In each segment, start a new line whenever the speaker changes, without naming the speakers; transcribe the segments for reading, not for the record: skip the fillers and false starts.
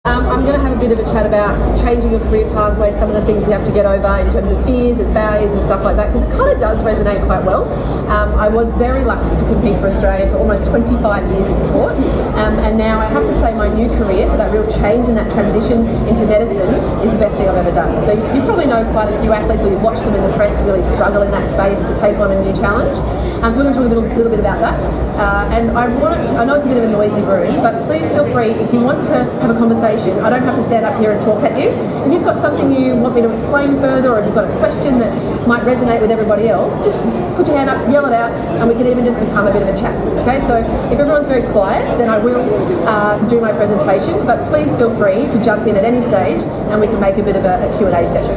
I'm going to have a bit of a chat about changing your career pathway, some of the things we have to get over in terms of fears and failures and stuff like that, because it kind of does resonate quite well. I was very lucky to compete for Australia for almost 25 years in sport, and now I have to say my new career, so that real change and that transition into medicine, is the best thing I've ever done. So you probably know quite a few athletes, or you've watched them in the press really struggle in that space to take on a new challenge. So we're going to talk a little bit about that. And I know it's a bit of a noisy room, but please feel free, if you want to have a conversation, I don't have to stand up here and talk at you. If you've got something you want me to explain further, or if you've got a question that might resonate with everybody else, just put your hand up, yell it out, and we can even just become a bit of a chat. Okay, so if everyone's very quiet, then I will do my presentation, but please feel free to jump in at any stage and we can make a bit of a Q&A session.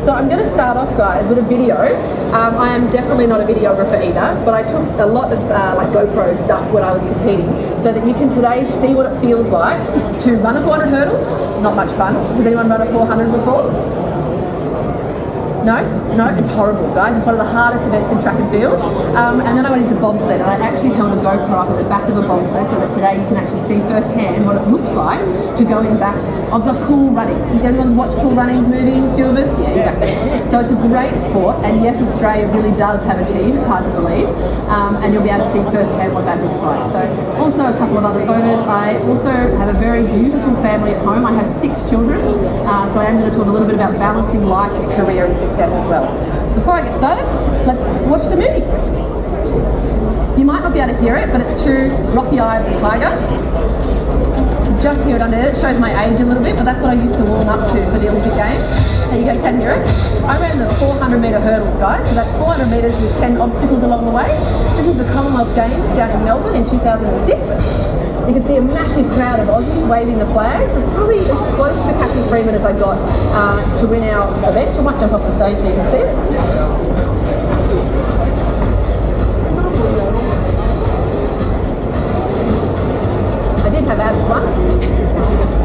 So I'm going to start off, guys, with a video. I am definitely not a videographer either, but I took a lot of like GoPro stuff when I was competing, so that you can today see what it feels like to run a 400 hurdles. Not much fun. Has anyone run a 400 before? No, it's horrible, guys. It's one of the hardest events in track and field. And then I went into bobsled, and I actually held a GoPro up at the back of a bobsled, so that today you can actually see firsthand what it looks like to go in back of the Cool Runnings. Everyone's watched Cool Runnings movie? A few of us? Yeah, exactly. So it's a great sport, and yes, Australia really does have a team. It's hard to believe, and you'll be able to see firsthand what that looks like. So also a couple of other photos. I also have a very beautiful family at home. I have 6 children, so I am going to talk a little bit about balancing life, career, and success as well. Before I get started, let's watch the movie. You might not be able to hear it, but it's to Rocky Eye of the Tiger. Just hear it under it. It shows my age a little bit, but that's what I used to warm up to for the Olympic Games. There you go, can hear it. I ran the 400-metre hurdles, guys, so that's 400 metres with 10 obstacles along the way. This is the Commonwealth Games down in Melbourne in 2006. You can see a massive crowd of Aussies waving the flags. It's probably as close to Cathy Freeman as I got to win our event. I might jump off the stage so you can see it. I did have abs once.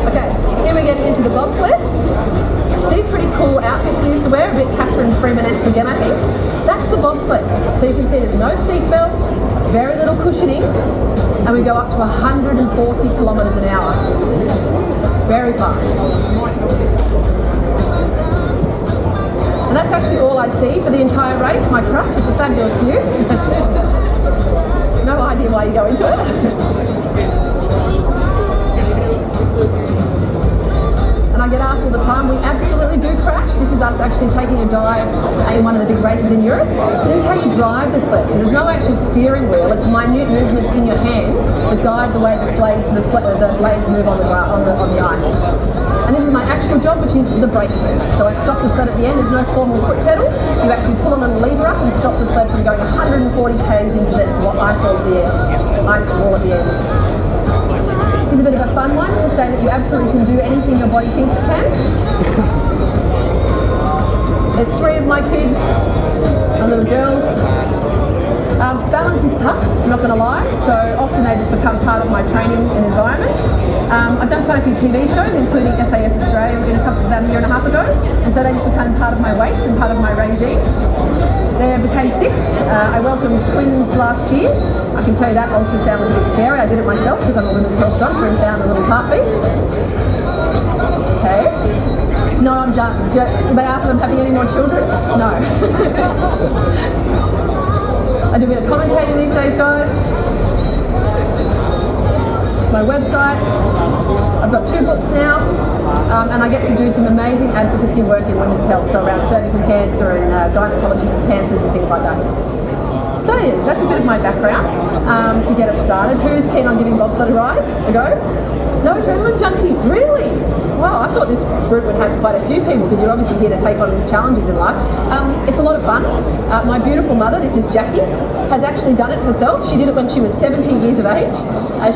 Okay, here we're getting into the bobsled. See, pretty cool outfits we used to wear, a bit Catherine Freeman-esque again, I think. That's the bobsled. So you can see there's no seatbelt, very little cushioning, and we go up to 140 kilometres an hour. Very fast. And that's actually all I see for the entire race, my crutch. It's a fabulous view. No idea why you go into it. And I get asked all the time, we absolutely do crash. This is us actually taking a dive in one of the big races in Europe. This is how you drive the sled. So there's no actual steering wheel. It's minute movements in your hands that guide the way the blades move on the ice. And this is my actual job, which is the brake move. So I stop the sled at the end. There's no formal foot pedal. You actually pull a little lever up and stop the sled from going 140 k's into the ice wall at the end. It's a bit of a fun one to say that you absolutely can do anything your body thinks it can. There's 3 of my kids, my little girls. Balance is tough, I'm not going to lie, so often they just become part of my training and environment. I've done quite a few TV shows, including SAS Australia about a year and a half ago, and so they just became part of my weights and part of my regime. There became 6. I welcomed twins last year. I can tell you that ultrasound was a bit scary. I did it myself because I'm a women's health doctor and found the little heartbeats. Okay. No, I'm done. So they asked if I'm having any more children? No. I do a bit of commentating these days, guys. It's my website. I've got 2 books now, and I get to do some amazing advocacy work in women's health, so around cervical cancer and gynecological cancers and things like that. So yeah, that's a bit of my background to get us started. Who's keen on giving bobsled a ride? A go? No adrenaline junkies, really? Wow, I thought this group would have quite a few people because you're obviously here to take on challenges in life. It's a lot of fun. My beautiful mother, this is Jackie, has actually done it herself. She did it when she was 17 years of age.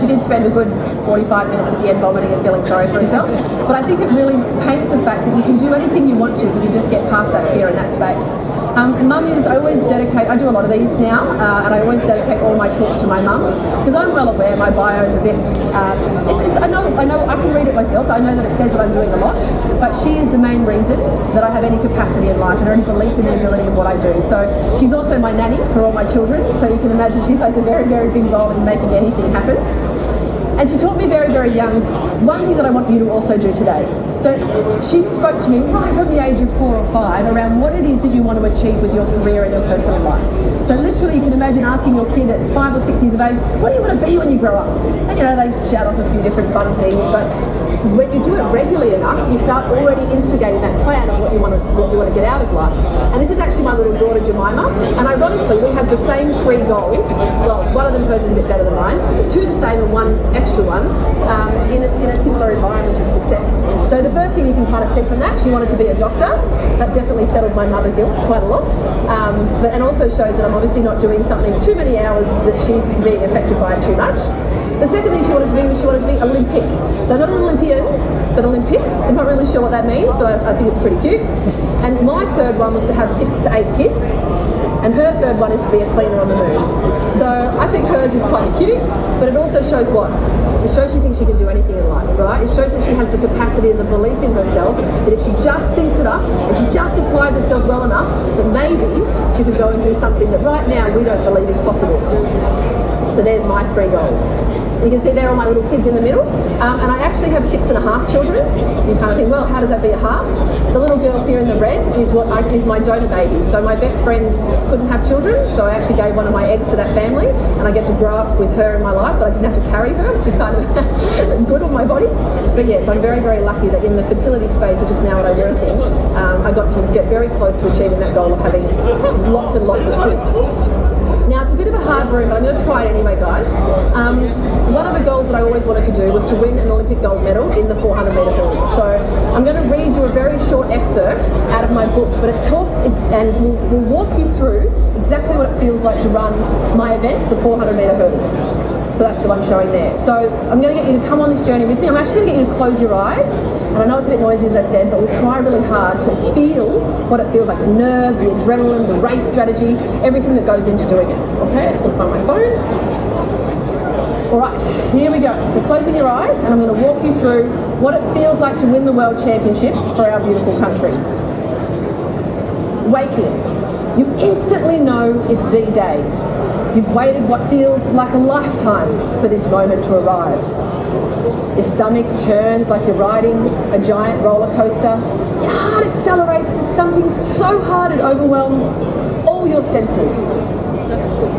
She did spend a good 45 minutes at the end vomiting and feeling sorry for herself. But I think it really paints the fact that you can do anything you want to if you just get past that fear in that space. Mum is, I always dedicate, I do a lot of these now, and I always dedicate all my talks to my mum, because I'm well aware my bio is a bit, I know, I can read it myself, I know that it says that I'm doing a lot, but she is the main reason that I have any capacity in life and any belief in the ability of what I do. So she's also my nanny for all my children, so you can imagine she plays a very, very big role in making anything happen. And she taught me very, very young one thing that I want you to also do today. So she spoke to me right from the age of 4 or 5 around what it is that you want to achieve with your career and your personal life. So literally you can imagine asking your kid at 5 or 6 years of age, what do you want to be when you grow up? And you know, they shout off a few different fun things, but when you do it regularly enough, you start already instigating that plan of what you want to get out of life. And this is actually my little daughter Jemima, and ironically we have the same 3 goals. Well, one of them hers is a bit better than mine, but 2 the same and 1 extra one in a similar environment of success. So the first thing you can kind of see from that, she wanted to be a doctor. That definitely settled my mother guilt quite a lot, and also shows that I'm obviously not doing something too many hours that she's being affected by it too much. The second thing she wanted to be was she wanted to be Olympic. So not an Olympian, but Olympic. So I'm not really sure what that means, but I think it's pretty cute. And my third one was to have 6 to 8 kids. And her third one is to be a cleaner on the moon. So I think hers is quite cute, but it also shows what? It shows she thinks she can do anything in life, right? It shows that she has the capacity and the belief in herself that if she just thinks it up and she just applies herself well enough, so maybe she could go and do something that right now we don't believe is possible. So there's my 3 goals. You can see there are my little kids in the middle, and I actually have 6.5 children. You kind of think, well, how does that be a half? The little girl here in the red is is my donor baby. So my best friends couldn't have children, so I actually gave one of my eggs to that family, and I get to grow up with her in my life, but I didn't have to carry her, which is kind of good on my body. But yes, I'm very, very lucky that in the fertility space, which is now what I work in, I got to get very close to achieving that goal of having lots and lots of kids. Now, it's a bit of a hard room, but I'm going to try it anyway, guys. One of the goals that I always wanted to do was to win an Olympic gold medal in the 400 metre hurdles. So I'm going to read you a very short excerpt out of my book, but it talks and will walk you through exactly what it feels like to run my event, the 400 metre hurdles. So that's the one showing there. So I'm going to get you to come on this journey with me. I'm actually going to get you to close your eyes. And I know it's a bit noisy, as I said, but we'll try really hard to feel what it feels like. The nerves, the adrenaline, the race strategy, everything that goes into doing it. Okay, let's go find my phone. All right, here we go. So closing your eyes, and I'm going to walk you through what it feels like to win the World Championships for our beautiful country. Waking. You instantly know it's the day. You've waited what feels like a lifetime for this moment to arrive. Your stomach churns like you're riding a giant roller coaster. Your heart accelerates at something so hard it overwhelms all your senses.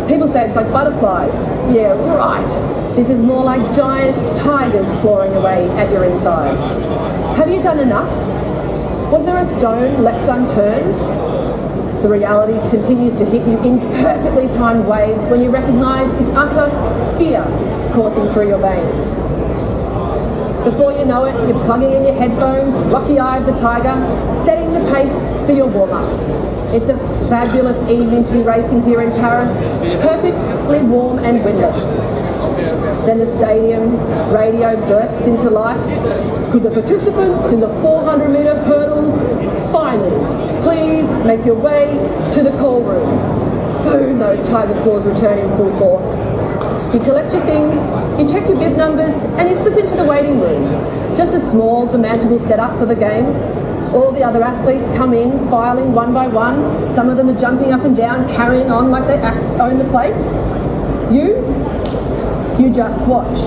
People say it's like butterflies. Yeah, right. This is more like giant tigers clawing away at your insides. Have you done enough? Was there a stone left unturned? The reality continues to hit you in perfectly timed waves when you recognise it's utter fear coursing through your veins. Before you know it, you're plugging in your headphones, rocky-eyed the tiger, setting the pace for your warm-up. It's a fabulous evening to be racing here in Paris, perfectly warm and windless. Then the stadium radio bursts into life. Could the participants in the 400 metre hurdles finally please make your way to the call room? Boom, those tiger claws return in full force. You collect your things, you check your bib numbers, and you slip into the waiting room. Just a small, demountable setup for the games. All the other athletes come in, filing one by one. Some of them are jumping up and down, carrying on like they own the place. You just watch.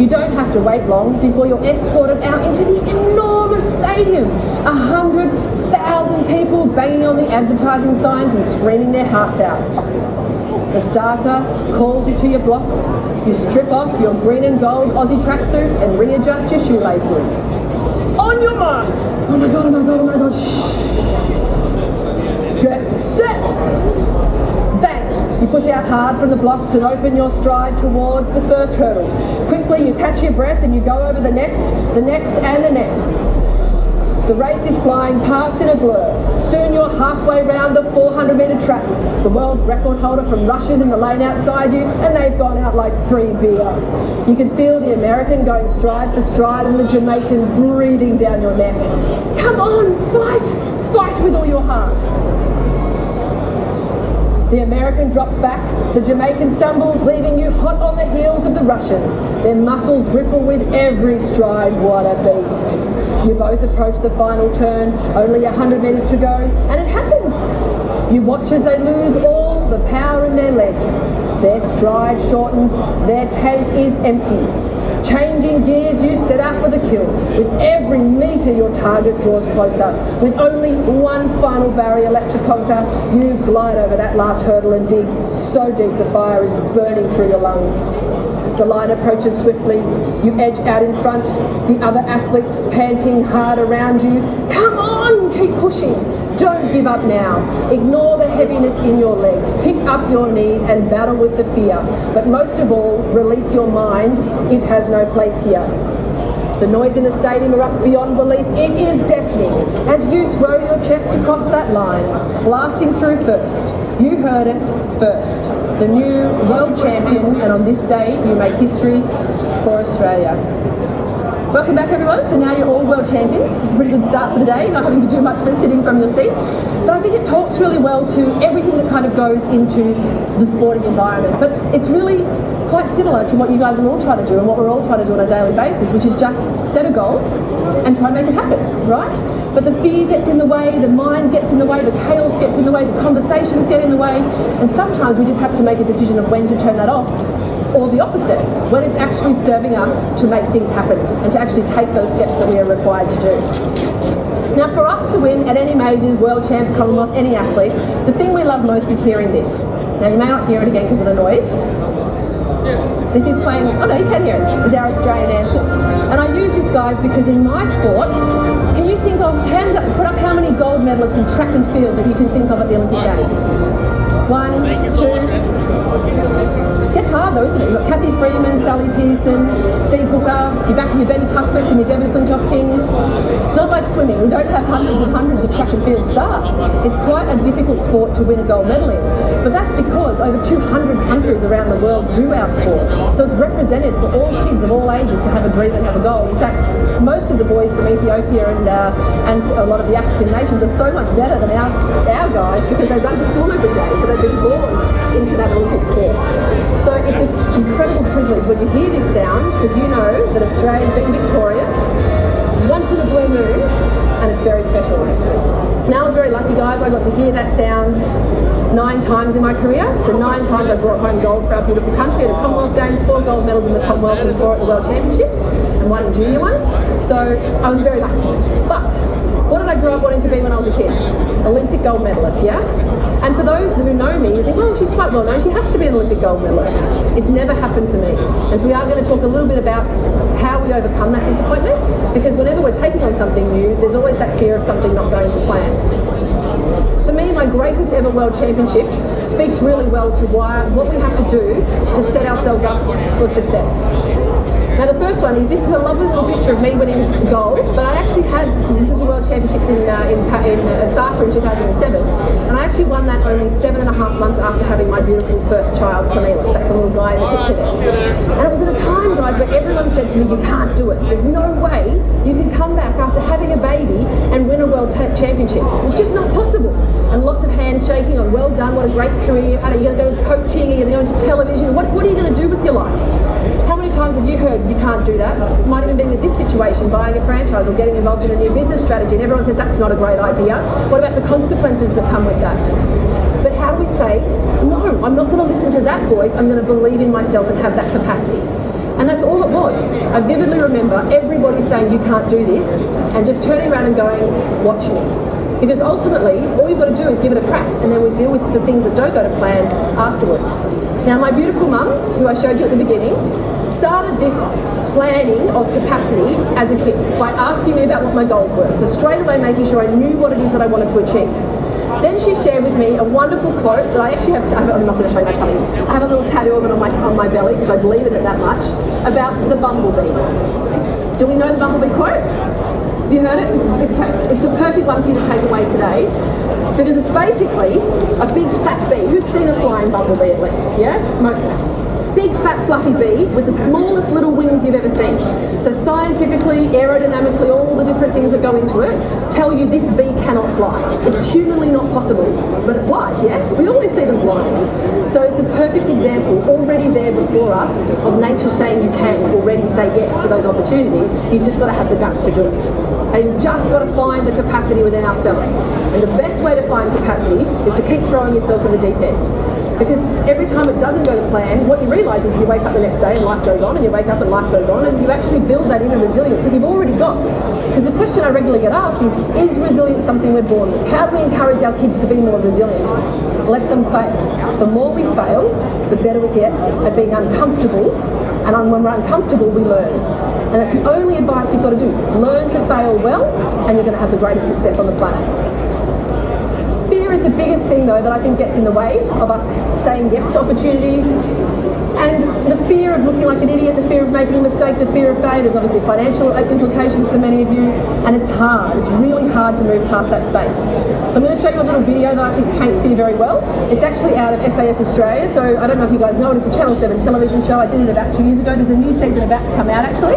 You don't have to wait long before you're escorted out into the enormous stadium. 100,000 people banging on the advertising signs and screaming their hearts out. The starter calls you to your blocks. You strip off your green and gold Aussie tracksuit and readjust your shoelaces. On your marks! Oh my god, oh my god, oh my god. Shh. Get set! Bang! You push out hard from the blocks and open your stride towards the first hurdle. Quickly you catch your breath and you go over the next and the next. The race is flying past in a blur. Soon you're halfway round the 400 metre track. The world record holder from Russia's in the lane outside you, and they've gone out like free beer. You can feel the American going stride for stride and the Jamaicans breathing down your neck. Come on, fight! Fight with all your heart. The American drops back, the Jamaican stumbles, leaving you hot on the heels of the Russian. Their muscles ripple with every stride. What a beast. You both approach the final turn, only 100 metres to go, and it happens. You watch as they lose all the power in their legs. their stride shortens, their tank is empty. Changing gears, you set out for the kill. With every metre your target draws closer. With only one final barrier left to conquer, you glide over that last hurdle and dig so deep the fire is burning through your lungs. The line approaches swiftly, you edge out in front, the other athletes panting hard around you. Come on, keep pushing. Don't give up now. Ignore the heaviness in your legs. Pick up your knees and battle with the fear. But most of all, release your mind. It has no place here. The noise in the stadium erupts beyond belief. It is deafening as you throw your chest across that line, blasting through first. You heard it first. The new world champion, and on this day you make history for Australia. Welcome back, everyone. So now you're all world champions. It's a pretty good start for the day, not having to do much but sitting from your seat. But I think it talks really well to everything that kind of goes into the sporting environment. But it's really quite similar to what you guys are all trying to do and what we're all trying to do on a daily basis, which is just set a goal and try and make it happen, right? But the fear gets in the way, the mind gets in the way, the chaos gets in the way, the conversations get in the way, and sometimes we just have to make a decision of when to turn that off, or the opposite, when it's actually serving us to make things happen and to actually take those steps that we are required to do. Now, for us to win at any majors, world champs, Commonwealths, any athlete, the thing we love most is hearing this. Now, you may not hear it again because of the noise. This is playing, oh no, you can hear it. It's our Australian anthem. And I use this, guys, because in my sport, can you think of, put up how many gold medalists in track and field that you can think of at the Olympic Games? 1, 2. It gets hard though, isn't it? You've got Kathy Freeman, Sally Pearson, Steve Hooker, your Benny Puckford's and your Debbie Flintoff Kings. It's not like swimming. We don't have hundreds and hundreds of track and field stars. It's quite a difficult sport to win a gold medal in. But that's because over 200 countries around the world do our sport. So it's represented for all kids of all ages to have a dream and have a goal. In fact, most of the boys from Ethiopia and a lot of the African nations are so much better than our guys because they run to school every day. So they've been born into that Olympic sport. So it's an incredible privilege when you hear this sound, because you know that Australia's been victorious once in a blue moon, and it's very special. Now I was very lucky, guys. I got to hear that sound 9 times in my career. So 9 times I brought home gold for our beautiful country at the Commonwealth Games, 4 gold medals in the Commonwealth and 4 at the World Championships, and 1 in junior one. So I was very lucky. But what did I grow up wanting to be when I was a kid? Olympic gold medalist, yeah? And for those who know me, you think, oh, she's quite well known, she has to be an Olympic gold medalist. It never happened for me. And so we are going to talk a little bit about how we overcome that disappointment, because whenever we're taking on something new, there's always that fear of something not going to plan. For me, my greatest ever world championships speaks really well to what we have to do to set ourselves up for success. Now the first one is, this is a lovely little picture of me winning gold, but I actually had, this is the World Championships in Osaka in 2007, and I actually won that only 7.5 months after having my beautiful first child, Medalist. That's the little guy in the picture there. And it was at a time, guys, where everyone said to me, you can't do it. There's no way you can come back after having a baby and win a World Championships. It's just not possible. And lots of handshaking on, well done, what a great career, are you going to go coaching, are you going to go into television, what are you going to do with your life? How many times have you heard you can't do that? It might even be with this situation, buying a franchise or getting involved in a new business strategy, and everyone says that's not a great idea. What about the consequences that come with that? But how do we say, no, I'm not going to listen to that voice, I'm going to believe in myself and have that capacity? And that's all it was. I vividly remember everybody saying you can't do this, and just turning around and going, watch me. Because ultimately, all you've got to do is give it a crack, and then we deal with the things that don't go to plan afterwards. Now, my beautiful mum, who I showed you at the beginning, started this planning of capacity as a kid by asking me about what my goals were. So straight away making sure I knew what it is that I wanted to achieve. Then she shared with me a wonderful quote that I actually have, I'm not going to show you my tummy, I have a little tattoo of it on my belly because I believe in it that much, about the bumblebee. Do we know the bumblebee quote? Have you heard it? It's the perfect one for you to take away today, because it's basically a big fat bee. Who's seen a flying bumblebee at least? Yeah? Most of us. Big fat fluffy bee with the smallest little wings you've ever seen. So scientifically, aerodynamically, all the different things that go into it tell you this bee cannot fly. It's humanly not possible, but it flies, yeah? We always see them flying. So it's a perfect example already there before us of nature saying you can already say yes to those opportunities. You've just got to have the guts to do it. And you've just got to find the capacity within ourselves. And the best way to find capacity is to keep throwing yourself in the deep end. Because every time it doesn't go to plan, what you realise is you wake up the next day and life goes on, and you wake up and life goes on, and you actually build that inner resilience that you've already got. Because the question I regularly get asked is resilience something we're born with? How do we encourage our kids to be more resilient? Let them fail. The more we fail, the better we get at being uncomfortable, and when we're uncomfortable, we learn. And that's the only advice you've got to do. Learn to fail well, and you're going to have the greatest success on the planet. Fear is the biggest thing, though, that I think gets in the way of us saying yes to opportunities. And the fear of looking like an idiot, the fear of making a mistake, the fear of failure. There's obviously financial implications for many of you, and it's hard. It's really hard to move past that space. So I'm going to show you a little video that I think paints fear very well. It's actually out of SAS Australia, so I don't know if you guys know it. It's a Channel 7 television show. I did it about 2 years ago. There's a new season about to come out, actually.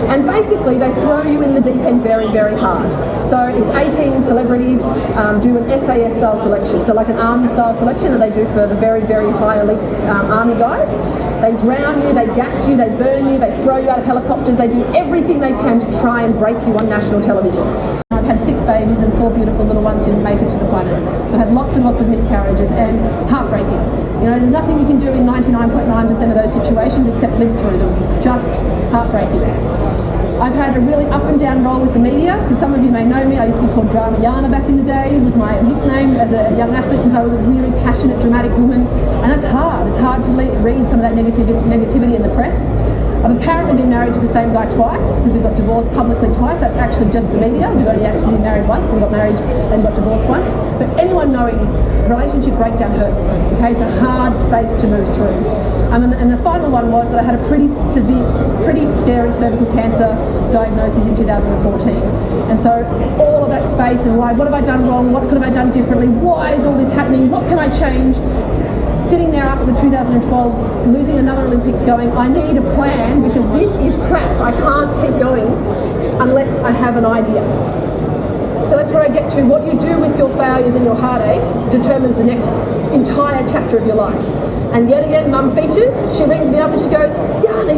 And basically, they throw you in the deep end very, very hard. So it's 18 celebrities do an SAS-style selection, so like an army-style selection that they do for the very, very high elite army guys. They drown you, they gas you, they burn you, they throw you out of helicopters, they do everything they can to try and break you on national television. I've had 6 babies and 4 beautiful little ones didn't make it to the planet. So I had lots and lots of miscarriages and heartbreaking. You know, there's nothing you can do in 99.9% of those situations except live through them. Just heartbreaking. I've had a really up and down role with the media. So some of you may know me. I used to be called Jana back in the day. It was my nickname as a young athlete because I was a really passionate, dramatic woman. And that's hard. It's hard to read some of that negativity in the press. I've apparently been married to the same guy twice because we got divorced publicly twice. That's actually just the media. We've only actually been married once. We got married and got divorced once. But anyone knowing relationship breakdown hurts. Okay, it's a hard space to move through. And the final one was that I had a pretty scary cervical cancer diagnosis in 2014. And so all of that space and what have I done wrong? What could have I done differently? Why is all this happening? What can I change? Sitting there after the 2012, losing another Olympics going, I need a plan because this is crap. I can't keep going unless I have an idea. So that's where I get to. What you do with your failures and your heartache determines the next entire chapter of your life. And yet again, Mum features. She rings me up and she goes,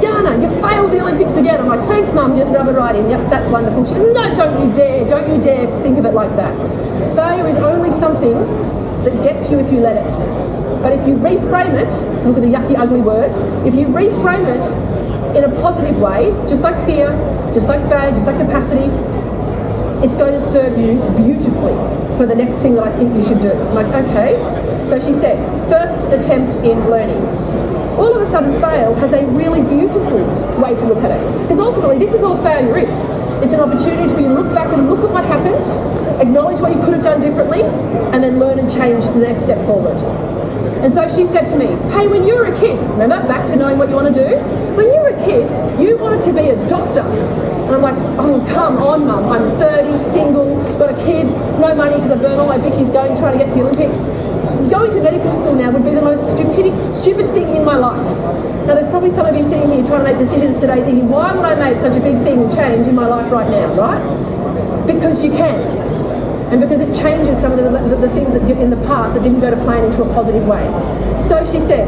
Jana, you failed the Olympics again. I'm like, thanks, Mum, just rub it right in. Yep, that's wonderful. She goes, no, don't you dare think of it like that. Failure is only something that gets you if you let it. But if you reframe it, so look at the yucky, ugly word, if you reframe it in a positive way, just like fear, just like failure, just like capacity, it's going to serve you beautifully for the next thing that I think you should do. I'm like, okay. So she said, first attempt in learning. All of a sudden, fail has a really beautiful way to look at it. Because ultimately, this is all failure is. It's an opportunity for you to look back and look at what happened, acknowledge what you could have done differently, and then learn and change the next step forward. And so she said to me, hey, when you were a kid, remember, back to knowing what you want to do? When you were a kid, you wanted to be a doctor. And I'm like, oh, come on, Mum. I'm 30, single, got a kid, no money because I burned all my bickies trying to get to the Olympics. Going to medical school now would be the most stupid thing in my life. Now, there's probably some of you sitting here trying to make decisions today thinking, why would I make such a big thing and change in my life right now, right? Because you can. And because it changes some of the things that in the past that didn't go to plan into a positive way. So she said,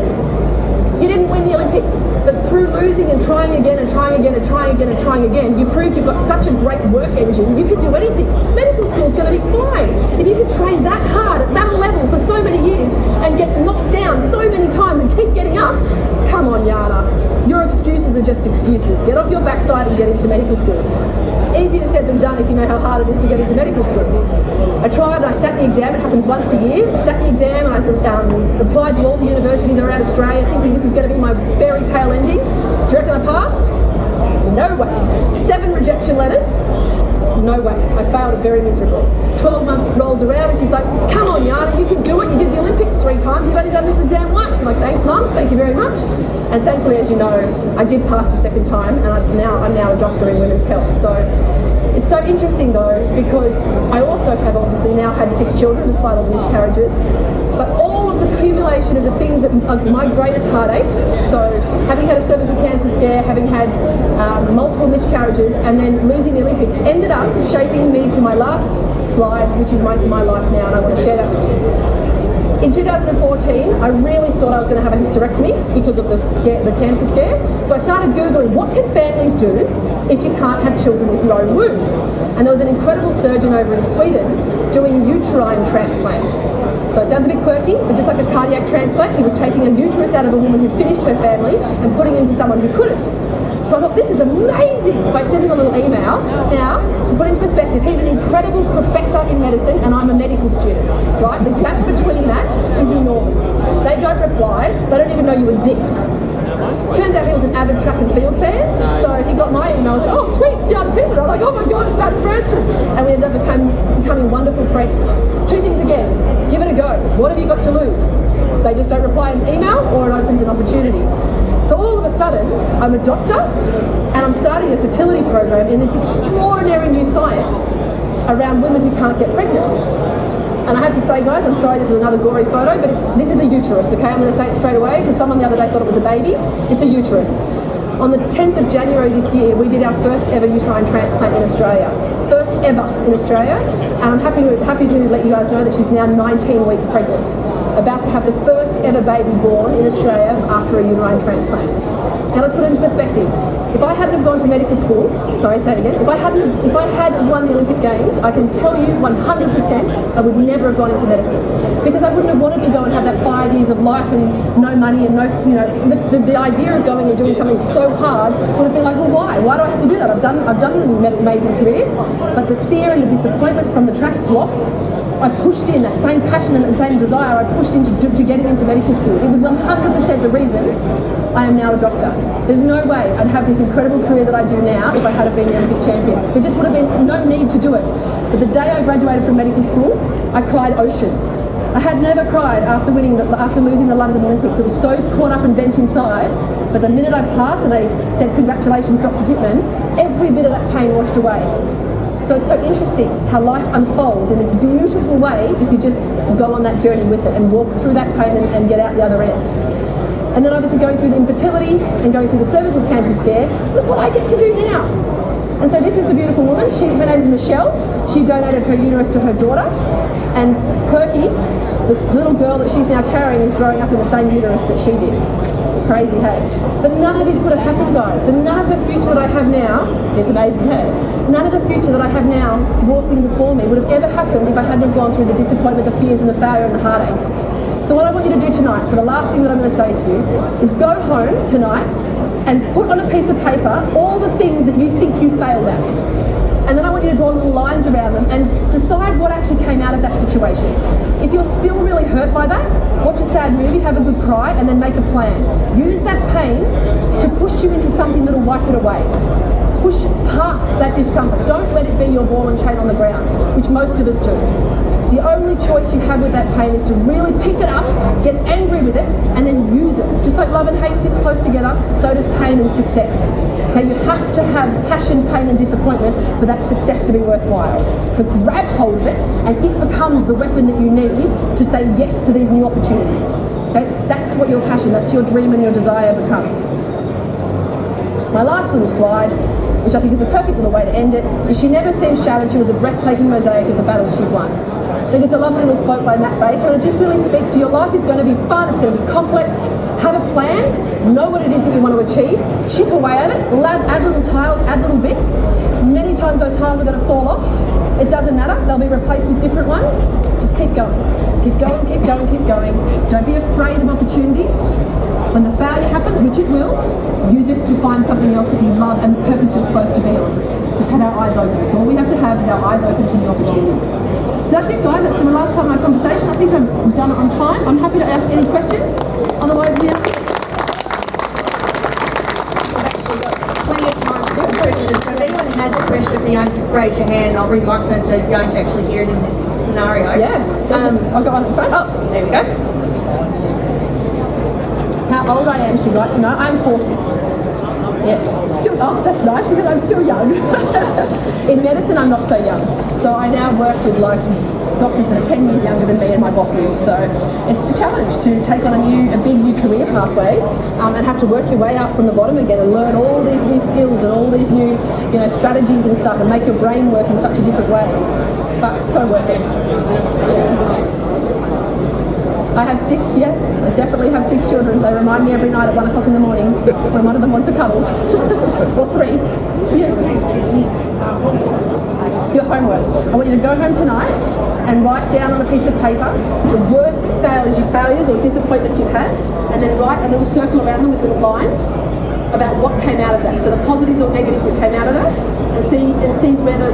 you didn't win the Olympics, but through losing and trying again and trying again and trying again and trying again, you proved you've got such a great work engine, you can do anything. Medical school's going to be fine. If you can train that hard at that level for so many years and get knocked down so many times and keep getting up, come on, Jana. Your excuses are just excuses. Get off your backside and get into medical school. Easier said than done if you know how hard it is to get into medical school. I tried, I sat the exam, it happens once a year. I sat the exam and I applied to all the universities around Australia thinking this is going to be my fairy tale ending. Do you reckon I passed? No way. 7 rejection letters? No way. I failed it very miserably. 12 months rolls around and she's like, come on, Jana, you can do it. You did the Olympics 3 times. You've only done this exam once. I'm like, thanks, Mum. Thank you very much. And thankfully, as you know, I did pass the second time and I'm now a doctor in women's health. So it's so interesting though, because I also have obviously now had 6 children despite all the miscarriages. But all of the accumulation of the things that are my greatest heartaches, so having had a cervical cancer scare, having had multiple miscarriages, and then losing the Olympics, ended up shaping me to my last slide, which is my life now, and I want to share that with you. In 2014, I really thought I was going to have a hysterectomy because of the cancer scare. So I started Googling, what can families do if you can't have children with your own womb? And there was an incredible surgeon over in Sweden doing uterine transplant. So it sounds a bit quirky, but just like a cardiac transplant, he was taking a uterus out of a woman who'd finished her family and putting it into someone who couldn't. So I thought, this is amazing. So I sent him a little email. Now, to put into perspective, he's an incredible professor in medicine and I'm a medical student, right? The gap between that is enormous. They don't reply, they don't even know you exist. Turns out he was an avid track and field fan, so he got my email and said, oh sweet, it's Jana Pittman. I'm like, oh my god, it's Matt Spurgeon. And we ended up becoming wonderful friends. Two things again, give it a go. What have you got to lose? They just don't reply an email or it opens an opportunity. So all of a sudden, I'm a doctor and I'm starting a fertility program in this extraordinary new science around women who can't get pregnant. And I have to say, guys, I'm sorry this is another gory photo, but this is a uterus, okay? I'm going to say it straight away because someone the other day thought it was a baby. It's a uterus. On the 10th of January this year, we did our first ever uterine transplant in Australia. First ever in Australia. And I'm happy to let you guys know that she's now 19 weeks pregnant. About to have the first ever baby born in Australia after a uterine transplant. Now let's put it into perspective. If I hadn't have gone to medical school, sorry, say it again, if I had won the Olympic Games, I can tell you 100% I would never have gone into medicine. Because I wouldn't have wanted to go and have that 5 years of life and no money and no, you know, the idea of going and doing something so hard would have been like, well, why? Why do I have to do that? I've done an amazing career, but the fear and the disappointment from the track loss, I pushed in that same passion and that same desire. I pushed into getting into medical school. It was 100% the reason I am now a doctor. There's no way I'd have this incredible career that I do now if I had been the Olympic champion. There just would have been no need to do it. But the day I graduated from medical school, I cried oceans. I had never cried after losing the London Olympics. It was so caught up and bent inside. But the minute I passed and they said, congratulations, Dr. Pittman, every bit of that pain washed away. So it's so interesting how life unfolds in this beautiful way if you just go on that journey with it and walk through that pain and get out the other end. And then obviously going through the infertility and going through the cervical cancer scare, look what I get to do now. And so this is the beautiful woman. Her name is Michelle. She donated her uterus to her daughter. And Perky, the little girl that she's now carrying, is growing up in the same uterus that she did. It's crazy, hey? But none of this would have happened, guys. So none of the future that I have now, it's amazing, hey? None of the future that I have now walking before me would have ever happened if I hadn't have gone through the disappointment, the fears and the failure and the heartache. So what I want you to do tonight, for the last thing that I'm going to say to you, is go home tonight and put on a piece of paper all the things that you think you failed at. And then I want you to draw little lines around them and decide what actually came out of that situation. If you're still really hurt by that, watch a sad movie, have a good cry, and then make a plan. Use that pain to push you into something that'll wipe it away. Push past that discomfort. Don't let it be your ball and chain on the ground, which most of us do. The only choice you have with that pain is to really pick it up, get angry with it, and then use it. Just like love and hate sits close together, so does pain and success. Okay, you have to have passion, pain, and disappointment for that success to be worthwhile. So grab hold of it, and it becomes the weapon that you need to say yes to these new opportunities. Okay, that's what your passion, that's your dream and your desire becomes. My last little slide, which I think is the perfect little way to end it, is she never seems shattered. She was a breathtaking mosaic of the battles she's won. I think it's a lovely little quote by Matt Baker, and it just really speaks to your life is going to be fun, it's going to be complex. Have a plan, know what it is that you want to achieve, chip away at it, add little tiles, add little bits. Many times those tiles are going to fall off. It doesn't matter, they'll be replaced with different ones. Just keep going. Keep going, keep going, keep going. Don't be afraid of opportunities. When the failure happens, which it will, use it to find something else that you love and the purpose you're supposed to be on. Just have our eyes open. That's all we have to have is our eyes open to new opportunities. So that's it, guys. That's the last part of my conversation. I think I've done it on time. I'm happy to ask any questions. Otherwise, we have
actually got plenty of time for some questions. So if anyone has a question for you, just raise your hand and I'll bring the microphone so you don't actually hear it in this scenario.
Yeah. I've got one at the front.
Oh, there we go.
How old I am, she'd like to know. I'm 40. Yes. Still, oh, that's nice. She said I'm still young. In medicine, I'm not so young. So I now work with like doctors that are 10 years younger than me and my bosses. So it's a challenge to take on a big new career pathway and have to work your way up from the bottom again and learn all these new skills and all these new, strategies and stuff and make your brain work in such a different way. But so worth it. Yeah. I have 6, yes. I definitely have 6 children. They remind me every night at 1 o'clock in the morning when one of them wants a cuddle. Or 3. Yeah. Your homework. I want you to go home tonight and write down on a piece of paper the worst failures or disappointments you've had, and then write a little circle around them with little lines about what came out of that. So the positives or negatives that came out of that, and see whether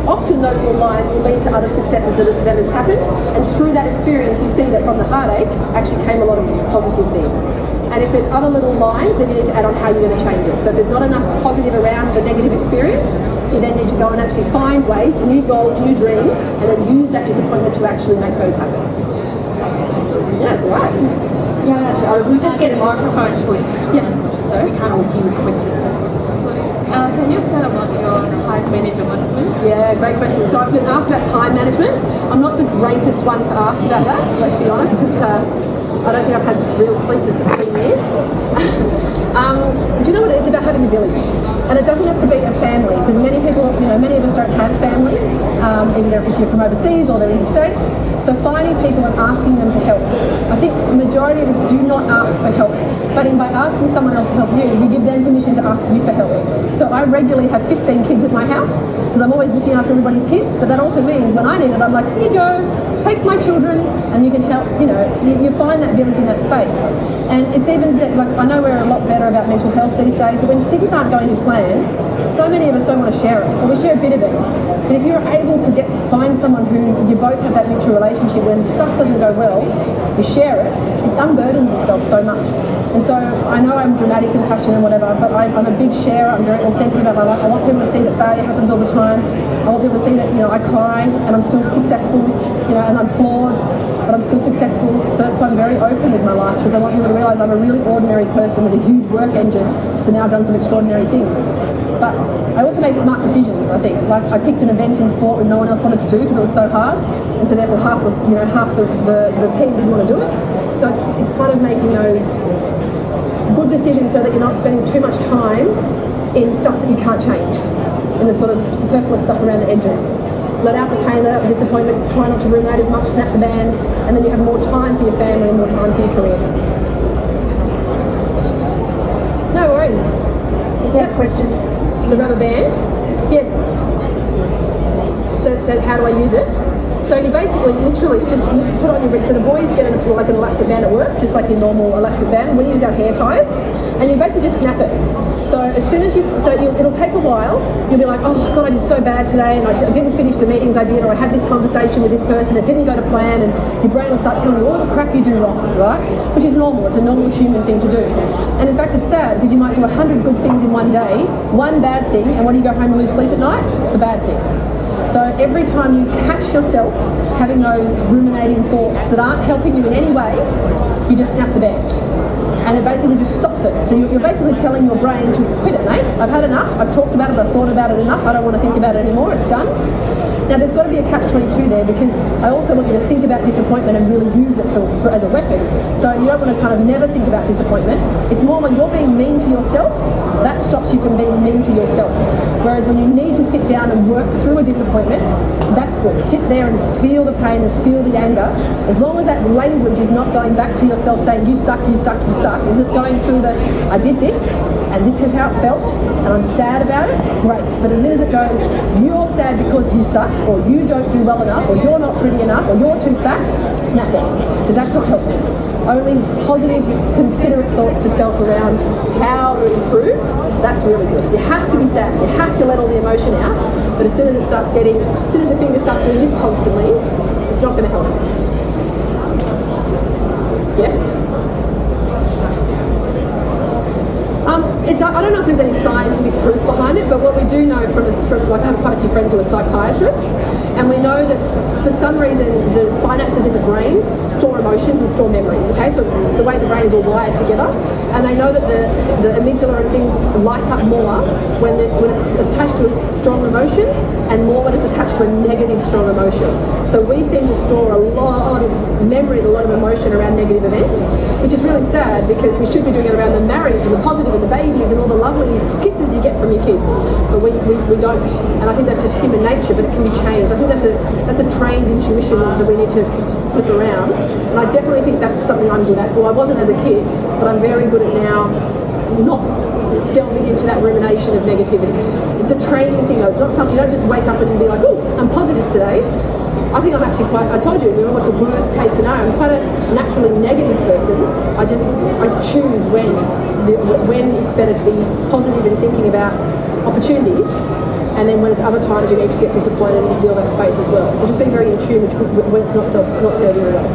often those little lines will lead to other successes that has happened. And through that experience, you see that from the heartache actually came a lot of positive things. And if there's other little lines, then you need to add on how you're going to change it. So if there's not enough positive around the negative experience, you then need to go and actually find ways, new goals, new dreams, and then use that disappointment to actually make those happen. Yeah, it's all right.
Yeah, we just get a microphone for you.
Yeah.
So we can't all hear your questions.
Can you share about your time management, please?
Yeah, great question. So I've been asked about time management. I'm not the greatest one to ask about that, let's be honest, because I don't think I've had real sleep for 16 years. Do you know what it is about having a village? And it doesn't have to be a family, because many people, many of us don't have families, even if you're from overseas or they're interstate. So finding people and asking them to help. I think the majority of us do not ask for help, but by asking someone else to help you, we give them permission to ask you for help. So I regularly have 15 kids at my house, because I'm always looking after everybody's kids, but that also means when I need it, I'm like, here you go, take my children, and you can help, you find that village in that space. And it's even, like, I know we're a lot better about mental health these days, but when things aren't going to plan, so many of us don't want to share it, or we share a bit of it. But if you're able to find someone who you both have that mutual relationship, when stuff doesn't go well, you share it, it unburdens yourself so much. And so I know I'm dramatic and passionate and whatever, but I'm a big sharer. I'm very authentic about my life. I want people to see that failure happens all the time. I want people to see that, I cry and I'm still successful, and I'm flawed, but I'm still successful. So that's why I'm very open with my life, because I want people to realise I'm a really ordinary person with a huge work engine. So now I've done some extraordinary things. But I also made smart decisions, I think. Like, I picked an event in sport that no one else wanted to do because it was so hard, and so therefore half the team didn't want to do it. So it's kind of making those good decisions so that you're not spending too much time in stuff that you can't change, in the sort of superfluous stuff around the edges. Let out the pain, let out the disappointment, try not to ruminate as much, snap the band, and then you have more time for your family and more time for your career. No worries.
If you have questions.
The rubber band? Yes. So how do I use it? So you basically literally just put on your wrist. So the boys get an elastic band at work, just like your normal elastic band. We use our hair ties, and you basically just snap it. So as soon as it'll take a while. You'll be like, oh God, I did so bad today, and I didn't finish the meetings I did, or I had this conversation with this person, it didn't go to plan, and your brain will start telling you all the crap you do wrong, right? Which is normal. It's a normal human thing to do. And in fact, it's sad because you might do 100 good things in one day, one bad thing, and when you go home and lose sleep at night, the bad thing. So every time you catch yourself having those ruminating thoughts that aren't helping you in any way, you just snap the band. And it basically just stops it. So you're basically telling your brain to quit it, mate. I've had enough. I've talked about it. I've thought about it enough. I don't want to think about it anymore. It's done. Now, there's got to be a catch-22 there, because I also want you to think about disappointment and really use it as a weapon. So you don't want to kind of never think about disappointment. It's more when you're being mean to yourself, that stops you from being mean to yourself. Whereas when you need to sit down and work through a disappointment, that's good. Sit there and feel the pain and feel the anger. As long as that language is not going back to yourself saying, you suck, you suck, you suck. If it's going through I did this, and this is how it felt, and I'm sad about it, great. But the minute it goes, you're sad because you suck, or you don't do well enough, or you're not pretty enough, or you're too fat, snap it, because that's not helpful. Only positive, considerate thoughts to self around how to improve, that's really good. You have to be sad, you have to let all the emotion out, but as soon as the finger starts doing this constantly, it's not going to help. Yes? I don't know if there's any scientific proof behind it, but what we do know from I have quite a few friends who are psychiatrists, and we know that for some reason the synapses in the brain store emotions and store memories. Okay, so it's the way the brain is all wired together, and they know that the amygdala and things light up more when it's attached to a strong emotion, and more when it's attached to a negative strong emotion. So we seem to store a lot of memory and a lot of emotion around negative events, which is really sad, because we should be doing it around the marriage and the positive and the babies and all the lovely kisses you get from your kids, but we don't. And I think that's just human nature, but it can be changed. I think that's a trained intuition that we need to flip around, and I definitely think that's something I'm good at. Well, I wasn't as a kid, but I'm very good at now not delving into that rumination of negativity. It's a training thing though. It's not something, you don't just wake up and be like, oh, I'm positive today. I think I'm actually quite, I told you, what's the worst case scenario? I'm quite a naturally negative person. I choose when it's better to be positive and thinking about opportunities, and then when it's other times you need to get disappointed and feel that space as well. So just being very in tune with when it's not serving you well.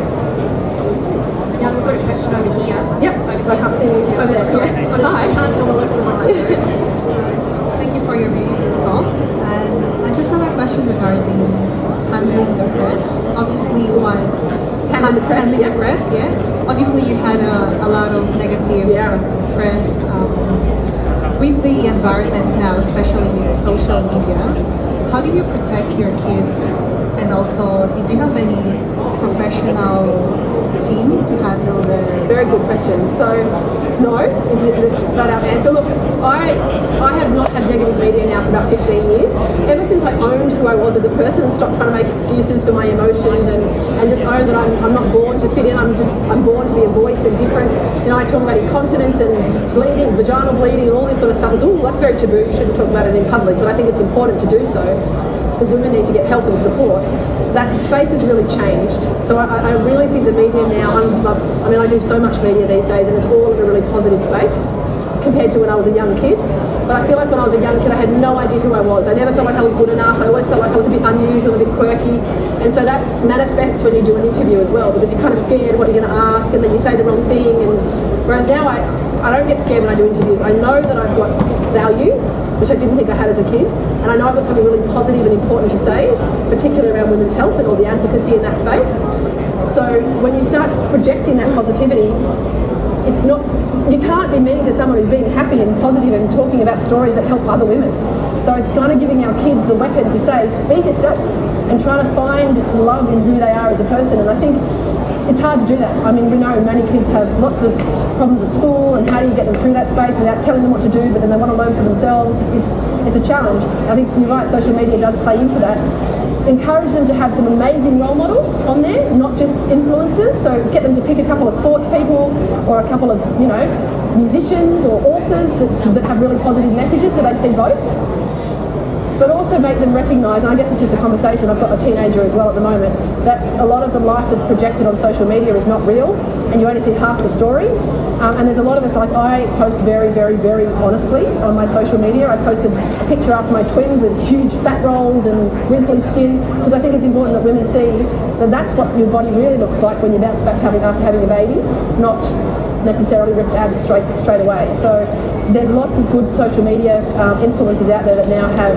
Now we've got a question over here.
Yep, I can't see you over there. Yeah.
Hi. I can't tell the left from right.
Thank you for your beautiful talk. And I just have a question regarding handling the press. Obviously, handling the press, yeah. Obviously, you had a lot of negative press with the environment now, especially with social media. How do you protect your kids? And also, do you have any professional team to handle the...
Very good question. So, no, is the flat out answer. Look, I have not had negative media now for about 15 years. Ever since I owned who I was as a person and stopped trying to make excuses for my emotions and just own that I'm not born to fit in, I'm born to be a voice and different. You know, I talk about incontinence and bleeding, vaginal bleeding and all this sort of stuff. It's, that's very taboo, shouldn't talk about it in public, but I think it's important to do so, because women need to get help and support. That space has really changed. So I really think the media now, I do so much media these days and it's all in a really positive space compared to when I was a young kid. But I feel like when I was a young kid I had no idea who I was. I never felt like I was good enough. I always felt like I was a bit unusual, a bit quirky. And so that manifests when you do an interview as well, because you're kind of scared what you're going to ask and then you say the wrong thing. And whereas now I don't get scared when I do interviews. I know that I've got value, which I didn't think I had as a kid, and I know I've got something really positive and important to say, particularly around women's health and all the advocacy in that space. So when you start projecting that positivity, it's not, you can't be mean to someone who's being happy and positive and talking about stories that help other women. So it's kind of giving our kids the weapon to say, be yourself, and trying to find love in who they are as a person. And I think it's hard to do that. I mean, we know many kids have lots of problems at school, and how do you get them through that space without telling them what to do, but then they want to learn for themselves. It's a challenge. I think you're right, social media does play into that. Encourage them to have some amazing role models on there, not just influencers. So get them to pick a couple of sports people or a couple of, musicians or authors that have really positive messages, so they see both. But also make them recognise, and I guess it's just a conversation, I've got a teenager as well at the moment, that a lot of the life that's projected on social media is not real, and you only see half the story. And there's a lot of us, like I post very, very, very honestly on my social media. I posted a picture after my twins with huge fat rolls and wrinkly skin, because I think it's important that women see that that's what your body really looks like when you bounce back after having a baby, not necessarily ripped abs straight away. So there's lots of good social media influencers out there that now have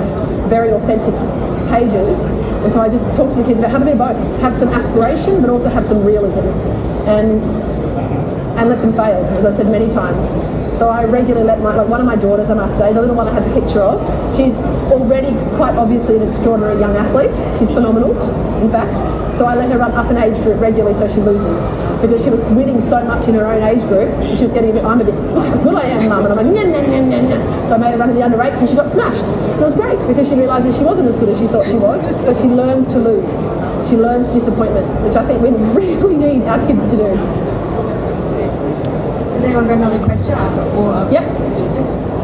very authentic pages, and so I just talk to the kids about have a bit of both, have some aspiration but also have some realism, and let them fail, as I said many times. So I regularly let one of my daughters, I must say, the little one I had the picture of, she's already quite obviously an extraordinary young athlete. She's phenomenal, in fact. So I let her run up an age group regularly so she loses. Because she was winning so much in her own age group, she was getting I'm a bit, look how good I am, Mum. And I'm like, nah. So I made her run in the under 8s and she got smashed. It was great because she realised that she wasn't as good as she thought she was, but she learns to lose. She learns disappointment, which I think we really need our kids to do.
Has anyone got another question? Or,
Yep.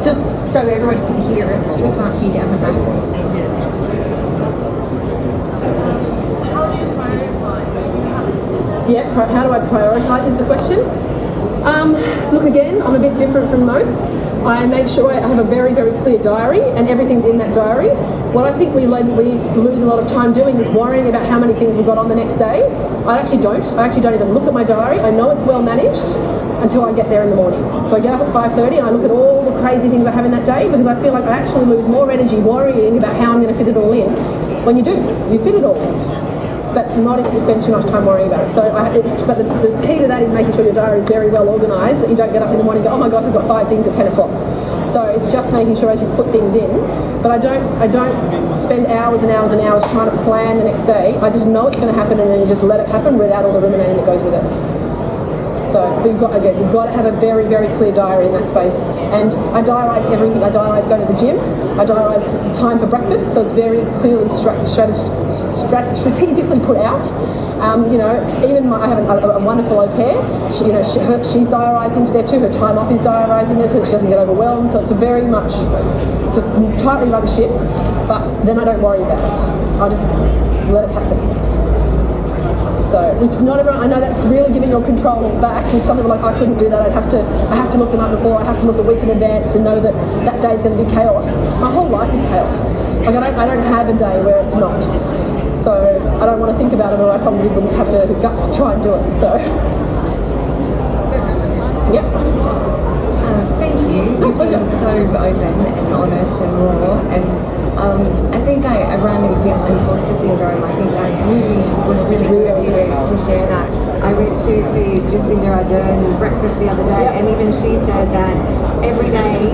Just so everybody can hear it. We can't hear down the back.
How do you prioritize? Do you have a system?
Yeah, how do I prioritise is the question. Look, again, I'm a bit different from most. I make sure I have a very, very clear diary and everything's in that diary. What I think we lose a lot of time doing is worrying about how many things we've got on the next day. I actually don't even look at my diary. I know it's well managed until I get there in the morning. So I get up at 5:30 and I look at all the crazy things I have in that day, because I feel like I actually lose more energy worrying about how I'm going to fit it all in. When you do, you fit it all. But not if you spend too much time worrying about it. So, but the key to that is making sure your diary is very well organised, that you don't get up in the morning and go, oh my gosh, I've got 5 things at 10 o'clock. So it's just making sure as you put things in. But I don't spend hours and hours and hours trying to plan the next day. I just know it's going to happen and then you just let it happen without all the ruminating that goes with it. So you've got to have a very, very clear diary in that space. And I diarise everything. I diarise going to the gym. I diarise time for breakfast, so it's very clearly strategically put out. Even I have a wonderful au pair. She's diarised into there too. Her time off is diarised in there so she doesn't get overwhelmed. So it's a tightly run ship, but then I don't worry about it. I just let it happen. So, which not everyone, I know that's really giving your control back. If something like I couldn't do that, I have to look the night before, I have to look a week in advance and know that that day is going to be chaos. My whole life is chaos. Like I don't have a day where it's not. So I don't want to think about it, or I probably wouldn't have the guts to try and do it. So, yep.
Thank you. You've been so open and honest and raw, and I think I run in with imposter syndrome. I think that was really good of you to share that. I went to see Jacinda Ardern breakfast the other day, and even she said that every day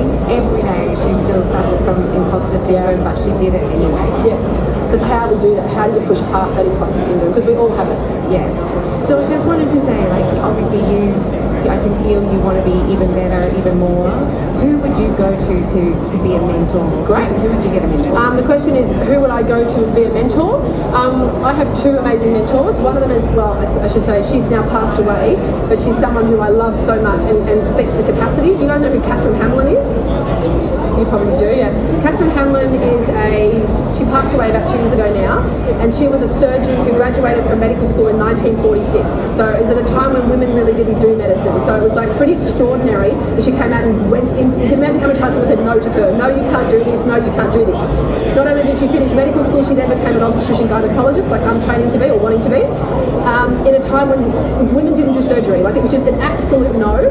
she still suffered from imposter syndrome, but she did it anyway.
Yes. So it's how we do that. How do you push past that imposter syndrome? Because we all have it.
Yeah. So I just wanted to say, like, obviously I can feel you want to be even better, even more. Who would you go to be a mentor?
Great.
Who would you get a mentor?
The question is, who would I go to be a mentor? I have two amazing mentors. One of them is, well, I should say, she's now passed away, but she's someone who I love so much and speaks to capacity. Do you guys know who Catherine Hamlin is? You probably do, yeah. Catherine Hamlin she passed away about 2 years ago now, and she was a surgeon who graduated from medical school in 1946. So it was at a time when women really didn't do medicine. So it was like pretty extraordinary that she came out and went in. You can imagine how many times people said no to her. No, you can't do this. No, you can't do this. Not only did she finish medical school, she then became an obstetrician gynecologist, like I'm training to be or wanting to be, in a time when women didn't do surgery. Like it was just an absolute no.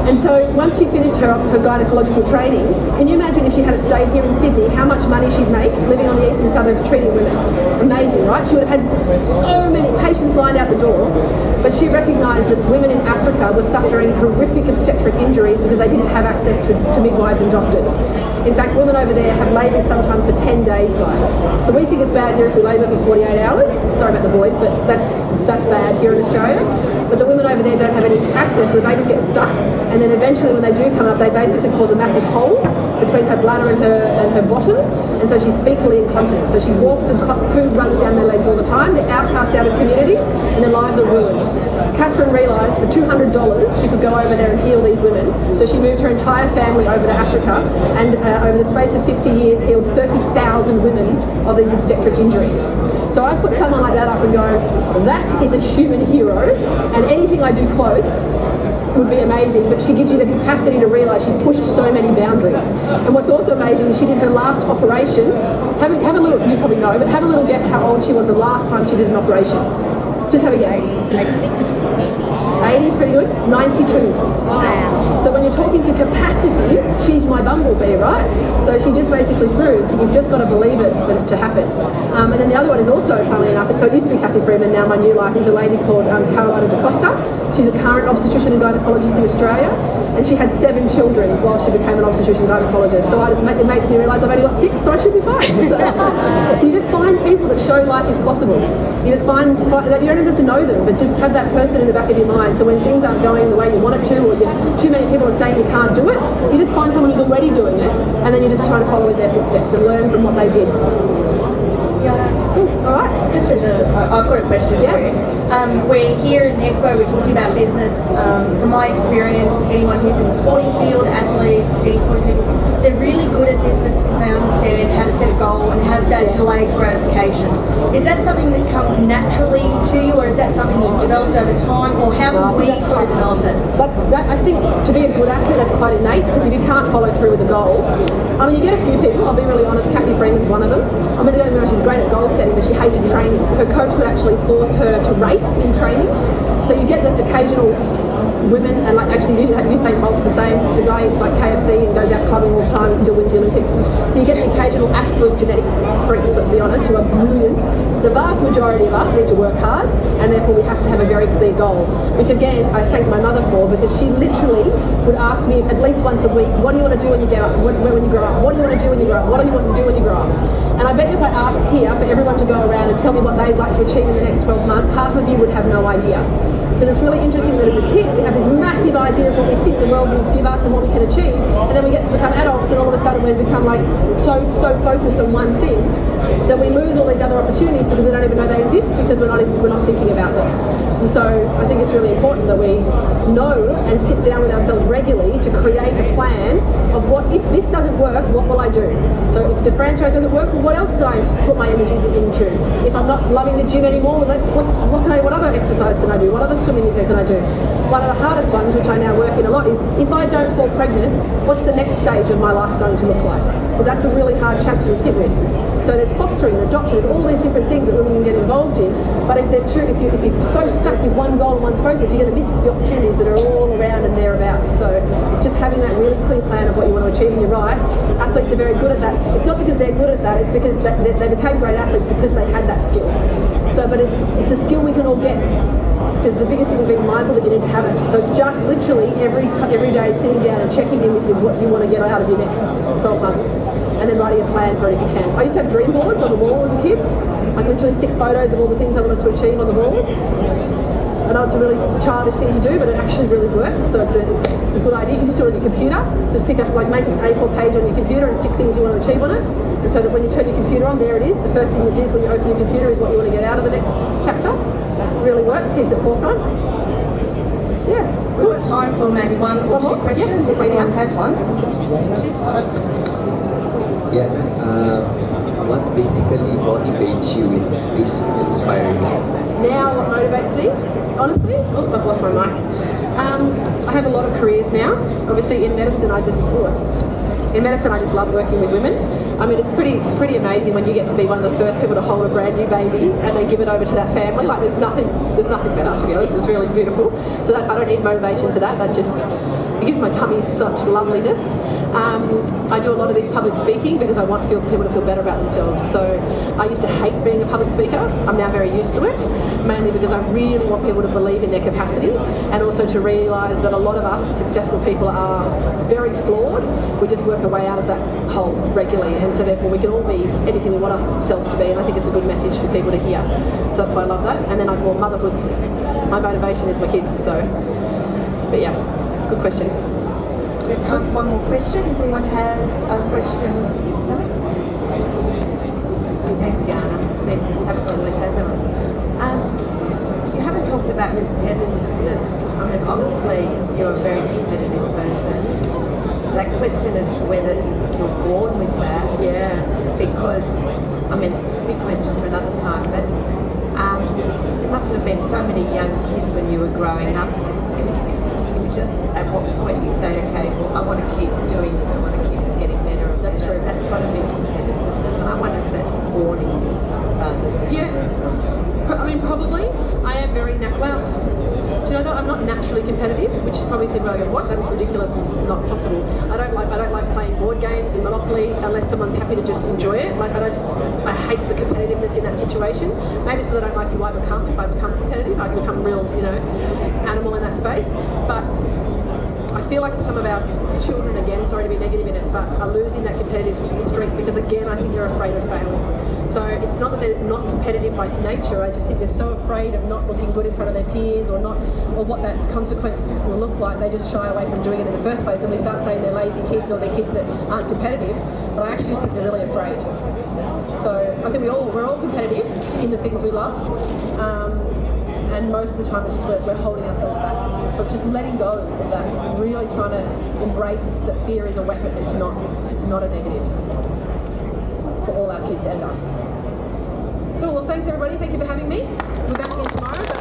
And so once she finished her gynecological training, can you imagine if she had stayed here in Sydney, how much money she'd make living on the eastern suburbs treating women? Amazing, right? She would have had so many patients lined out the door, but she recognised that women in Africa were suffering horrific obstetric injuries because they didn't have access to midwives and doctors. In fact, women over there have labours sometimes for 10 days, guys. So we think it's bad here if we labour for 48 hours. Sorry about the boys, but that's bad here in Australia. But the women over there don't have any access, so the babies get stuck, and then eventually when they do come up, they basically cause a massive hole between her bladder and her bottom, and so she's fecally incontinent. So she walks and food runs down their legs all the time. They're outcast out of communities, and their lives are ruined. Catherine realised for $200 she could go over there and heal these women. So she moved her entire family over to Africa, and over the space of 50 years healed 30,000 women of these obstetric injuries. So I put someone like that up and go, that is a human hero, and anything I do close would be amazing, but she gives you the capacity to realise she pushed so many boundaries. And what's also amazing is she did her last operation. Have a little, you probably know, but have a little guess how old she was the last time she did an operation. Just have a guess. 80 is pretty good. 92.
Wow.
So when you're talking to capacity, she's my bumblebee, right? So she just basically proves that you've just got to believe it for it to happen. And then the other one is also, funnily enough, so it used to be Kathy Freeman, now my new life is a lady called Carolina Da Costa. She's a current obstetrician and gynecologist in Australia, and she had 7 children while she became an obstetrician and gynecologist. So it makes me realise I've only got 6, so I should be fine. So you just find people that show life is possible. You just find that you don't even have to know them, but just have that person in the back of your mind. So when things aren't going the way you want it to, or too many people are saying you can't do it, you just find someone who's already doing it, and then you just try to follow in their footsteps and learn from what they did. All right.
Just as I've got a question for you. We're here in the expo, we're talking about business. From my experience, anyone who's in the sporting field, athletes, any sort of people, they're really good at business because they understand how to set a goal and have that delayed gratification. Is that something that comes naturally to you, or is that something you've developed over time, or how can we sort of develop it?
I think to be a good athlete, that's quite innate, because if you can't follow through with a goal, I mean, you get a few people, I'll be really honest, Kathy Freeman's one of them. I mean, don't know, she's great at goal setting, but she hated training. Her coach would actually force her to race in training. So you get the occasional women, and like actually Usain Bolt's the same. The guy eats like KFC and goes out clubbing all the time and still wins the Olympics. So you get the occasional absolute genetic freaks, let's be honest, who are brilliant. The vast majority of us need to work hard, and therefore we have to have a very clear goal, which again I thank my mother for, because she literally would ask me at least once a week, what do you want to do when you grow up? When you grow up? What do you want to do when you grow up? What do you want to do when you grow up? And I bet you if I asked here for everyone to go around and tell me what they'd like to achieve in the next 12 months, half of you would have no idea. Because it's really interesting that as a kid we have this massive idea of what we think the world will give us and what we can achieve, and then we get to become adults and all of a sudden we become like so focused on one thing that we lose all these other opportunities because we don't even know they exist because we're not thinking about them. And so I think it's really important that we know and sit down with ourselves regularly to create a plan of what if this doesn't work, what will I do? So if the franchise doesn't work, well, what else can I put my energies into? If I'm not loving the gym anymore, what other exercise can I do? What other swimming is there can I do? One of the hardest ones, which I now work in a lot, is if I don't fall pregnant, what's the next stage of my life going to look like? Because that's a really hard chapter to sit with. So there's fostering and adoption, there's all these different things that women can get involved in. But if you're so stuck with one goal and one focus, you're going to miss the opportunities that are all around and thereabouts. So it's just having that really clear plan of what you want to achieve, and you're right, athletes are very good at that. It's not because they're good at that, it's because they became great athletes because they had that skill. So, but it's a skill we can all get. Because the biggest thing is being mindful that you need to have it. So it's just literally every day sitting down and checking in with what you want to get out of your next 12 months. And then writing a plan for it if you can. I used to have dream boards on the wall as a kid. I could literally stick photos of all the things I wanted to achieve on the wall. I know it's a really childish thing to do, but it actually really works. So it's a good idea. You can just do it on your computer. Just pick up, make an A4 page on your computer and stick things you want to achieve on it. And so that when you turn your computer on, there it is. The first thing it is when you open your computer is what you want to get out of the next chapter. It really works, keeps it forefront. Yeah.
We've got time for maybe one or two questions if anyone has one.
Yeah. What basically motivates you in this inspiring life?
Now, what motivates me? Honestly, I've lost my mic. I have a lot of careers now. Obviously, in medicine, I just love working with women. I mean, it's pretty amazing when you get to be one of the first people to hold a brand new baby and then give it over to that family. Like, there's nothing better, to be honest. It's really beautiful. So I don't need motivation for that. It gives my tummy such loveliness. I do a lot of this public speaking because I want people to feel better about themselves. So I used to hate being a public speaker. I'm now very used to it, mainly because I really want people to believe in their capacity and also to realise that a lot of us successful people are very flawed. We just work our way out of that hole regularly, and so therefore we can all be anything we want ourselves to be, and I think it's a good message for people to hear. So that's why I love that. And then motherhood's my motivation is my kids. So, but yeah, it's a good question.
We have time for one more question. If anyone has a question.
Thanks, Jana. It's been absolutely fabulous. You haven't talked about competitiveness. I mean, obviously, you're a very competitive person. That question as to whether you're born with that.
Yeah.
Because, I mean, it's a big question for another time, but there must have been so many young kids when you were growing up. Just at what point you say, okay, well, I want to keep doing this, I want to keep getting better.
That's true.
That's got to be competitiveness, and I wonder if that's born in you.
Yeah, I mean, probably. I am very well. Do you know that I'm not naturally competitive, which is probably thinking like, what? That's ridiculous and it's not possible. I don't like playing board games and Monopoly unless someone's happy to just enjoy it. I hate the competitiveness in that situation. Maybe it's because I don't like who I become. If I become competitive, I can become real, animal in that space. But I feel like some of our children, again, sorry to be negative in it, but are losing that competitive streak because, again, I think they're afraid of failing. So it's not that they're not competitive by nature, I just think they're so afraid of not looking good in front of their peers or what that consequence will look like. They just shy away from doing it in the first place, and we start saying they're lazy kids or they're kids that aren't competitive, but I actually just think they're really afraid. So I think we're all competitive in the things we love. And most of the time it's just we're holding ourselves back. So it's just letting go of that, really trying to embrace that fear is a weapon. It's not a negative for all our kids and us. Cool, well thanks everybody, thank you for having me. We're back again tomorrow.